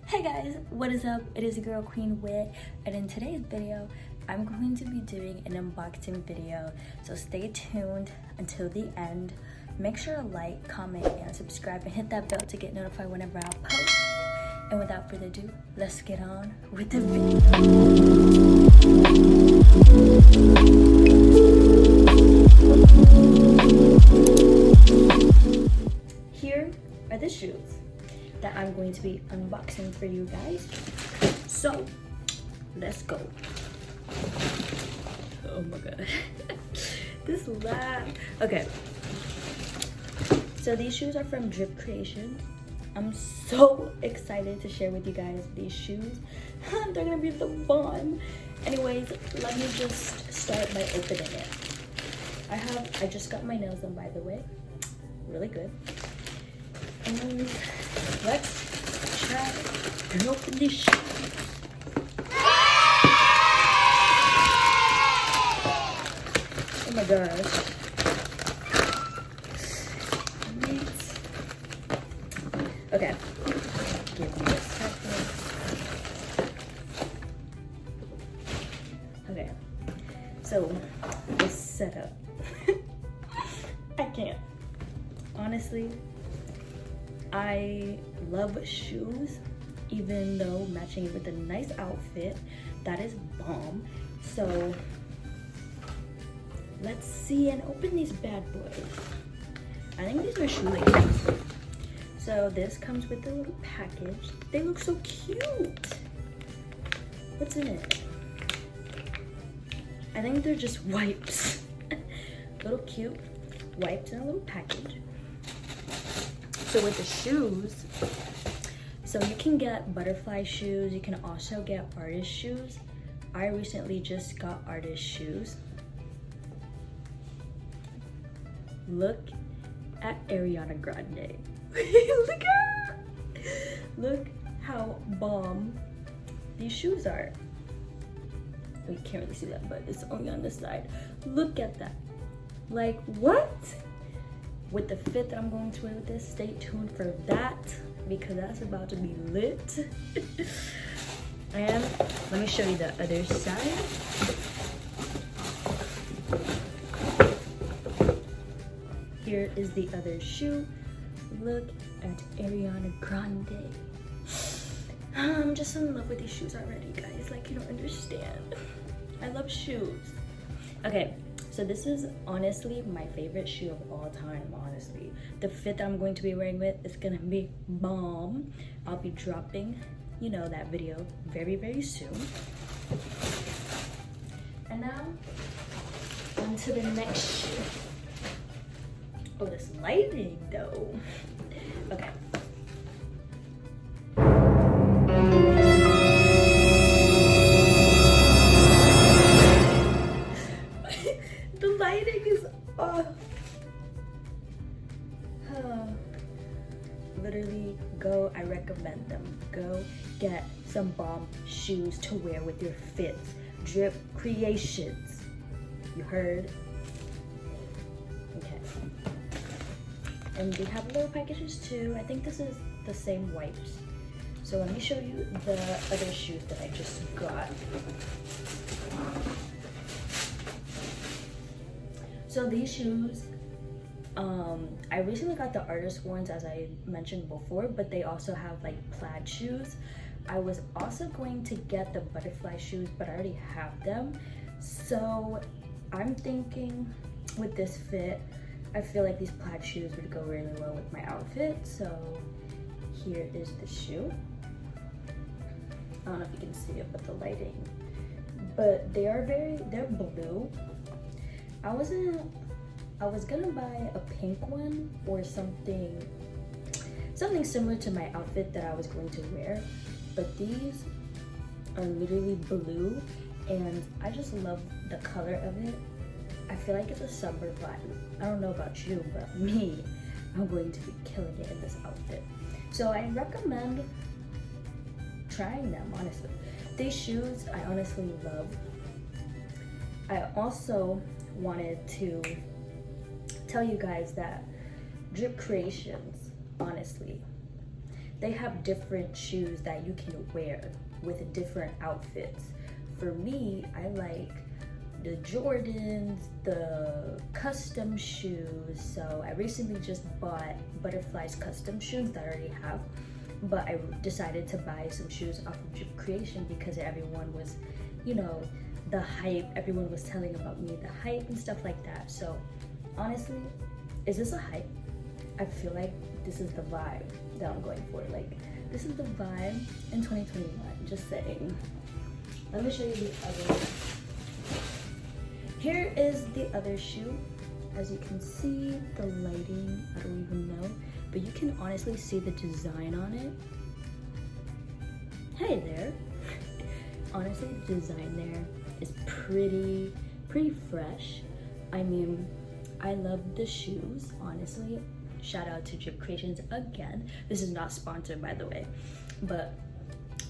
Hey guys, what is up? It is your girl Queen Wit, and in today's video I'm going to be doing an unboxing video, so stay tuned until the end. Make sure to like, comment, and subscribe, and hit that bell to get notified whenever I post. And without further ado, let's get on with the video. Here are the shoes that I'm going to be unboxing for you guys. So let's go. Oh my god. This laugh. Okay. So these shoes are from creationz. I'm so excited to share with you guys these shoes. They're gonna be the bomb. Anyways, let me just start by opening it. I just got my nails done, by the way. Really good. And let's try and open these shoes. Oh my gosh. Okay. Give me a second. Okay. So this setup. I can't. Honestly, I love shoes, even though matching it with a nice outfit, that is bomb. So let's see and open these bad boys. I think these are shoelaces. So this comes with a little package. They look so cute. What's in it? I think they're just wipes. Little cute wipes in a little package. So with the shoes, so you can get butterfly shoes, you can also get artist shoes. I recently just got artist shoes. Look at Ariana Grande. Look at her. Look how bomb these shoes are. We can't really see that, but it's only on this side. Look at that. Like, what? With the fit that I'm going to wear with this, stay tuned for that, because that's about to be lit. And let me show you the other side. Here is the other shoe. Look at Ariana Grande. I'm just in love with these shoes already, guys. Like, you don't understand. I love shoes. Okay. So this is honestly my favorite shoe of all time, honestly. The fit that I'm going to be wearing with is gonna be bomb. I'll be dropping, you know, that video very, very soon. And now, on to the next shoe. Oh, this lighting though. Okay. The lighting is off. Literally, I recommend them. Go get some bomb shoes to wear with your fits. creationz. You heard? Okay. And they have little packages too. I think this is the same wipes. So let me show you the other shoes that I just got. So these shoes, I recently got the artist ones, as I mentioned before, but they also have like plaid shoes. I was also going to get the butterfly shoes, but I already have them. So I'm thinking with this fit, I feel like these plaid shoes would go really well with my outfit. So here is the shoe. I don't know if you can see it, but the lighting. But they're blue. I was gonna buy a pink one or something similar to my outfit that I was going to wear, but these are literally blue, and I just love the color of it. I feel like it's a summer vibe. I don't know about you, but me, I'm going to be killing it in this outfit. So I recommend trying them, honestly. These shoes I honestly love. I also wanted to tell you guys that creationz, honestly, they have different shoes that you can wear with different outfits. For me, I like the Jordans, the custom shoes. So I recently just bought Butterfly's custom shoes that I already have, but I decided to buy some shoes off of Drip Creation because everyone was, you know, the hype, everyone was telling about me, the hype and stuff like that. So honestly, is this a hype? I feel like this is the vibe that I'm going for. Like, this is the vibe in 2021, just saying. Let me show you the other. Here is the other shoe. As you can see, the lighting, I don't even know, but you can honestly see the design on it. Hey there. Honestly, the design there is pretty fresh. I mean, I love the shoes, honestly. Shout out to Drip Creations again. This is not sponsored, by the way, but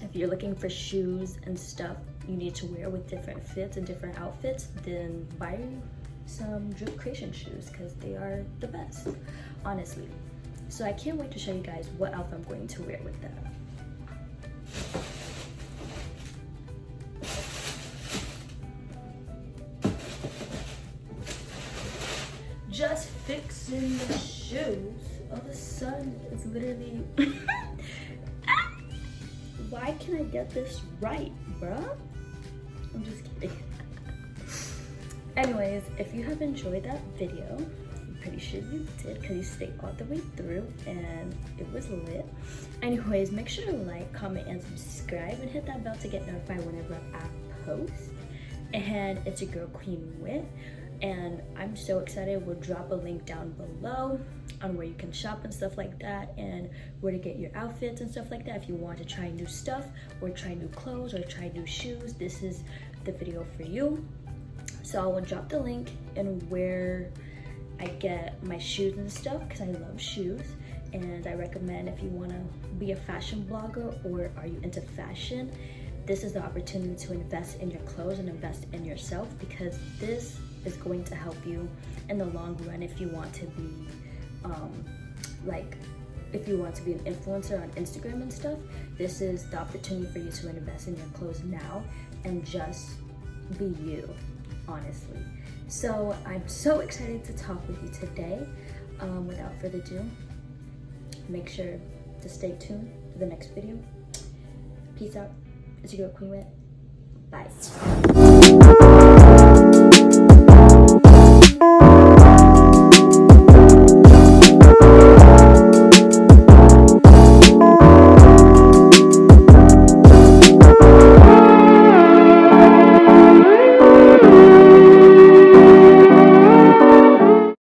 if you're looking for shoes and stuff you need to wear with different fits and different outfits, then buy some Drip Creation shoes because they are the best, honestly. So I can't wait to show you guys what outfit I'm going to wear with them. Just fixing the shoes. Oh, the sun is literally why can I get this right, bruh? I'm just kidding. Anyways, if you have enjoyed that video, I'm pretty sure you did because you stayed all the way through and it was lit. Anyways, make sure to like, comment, and subscribe and hit that bell to get notified whenever I post. And it's your girl Queen Whit, and I'm so excited. We'll drop a link down below on where you can shop and stuff like that, and where to get your outfits and stuff like that. If you want to try new stuff or try new clothes or try new shoes, this is the video for you. So I will drop the link and where I get my shoes and stuff because I love shoes, and I recommend if you want to be a fashion blogger or are you into fashion, this is the opportunity to invest in your clothes and invest in yourself, because this is going to help you in the long run if you want to be if you want to be an influencer on Instagram and stuff. This is the opportunity for you to invest in your clothes now and just be you, honestly. So I'm so excited to talk with you today. Without further ado, make sure to stay tuned for the next video. Peace out. It's your girl Queen Whit. Bye.